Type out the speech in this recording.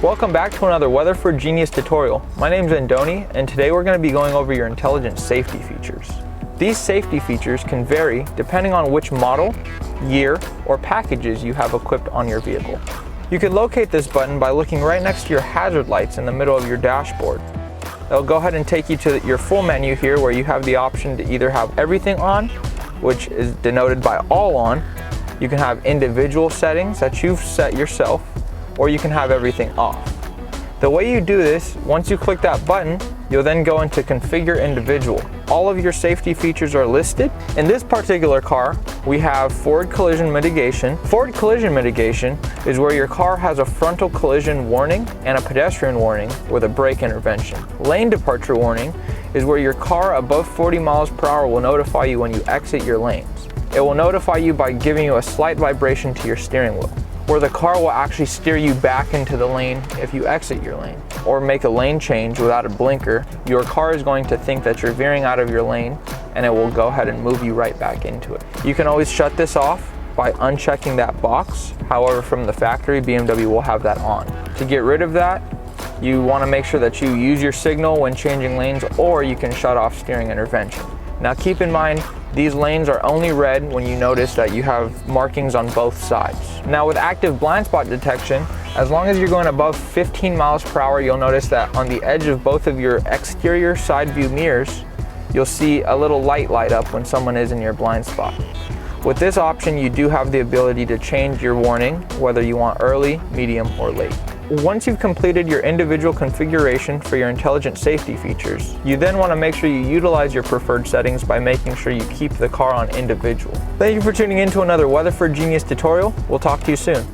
Welcome back to another Weatherford Genius tutorial. My name is Andoni, and today we're going to be going over your intelligent safety features. These safety features can vary depending on which model, year, or packages you have equipped on your vehicle. You can locate this button by looking right next to your hazard lights in the middle of your dashboard. It'll go ahead and take you to your full menu here, where you have the option to either have everything on, which is denoted by all on. You can have individual settings that you've set yourself, or you can have everything off. The way you do this, once you click that button, you'll then go into configure individual. All of your safety features are listed. In this particular car, we have forward collision mitigation. Forward collision mitigation is where your car has a frontal collision warning and a pedestrian warning with a brake intervention. Lane departure warning is where your car above 40 miles per hour will notify you when you exit your lanes. It will notify you by giving you a slight vibration to your steering wheel, where the car will actually steer you back into the lane if you exit your lane, or make a lane change without a blinker. Your car is going to think that you're veering out of your lane, and it will go ahead and move you right back into it. You can always shut this off by unchecking that box. However, from the factory, BMW will have that on. To get rid of that, you want to make sure that you use your signal when changing lanes, or you can shut off steering intervention. Now keep in mind, these lanes are only red when you notice that you have markings on both sides. Now with active blind spot detection, as long as you're going above 15 miles per hour, you'll notice that on the edge of both of your exterior side view mirrors, you'll see a little light light up when someone is in your blind spot. With this option, you do have the ability to change your warning, whether you want early, medium, or late. Once you've completed your individual configuration for your intelligent safety features, you then want to make sure you utilize your preferred settings by making sure you keep the car on individual. Thank you for tuning in to another Weatherford Genius tutorial. We'll talk to you soon.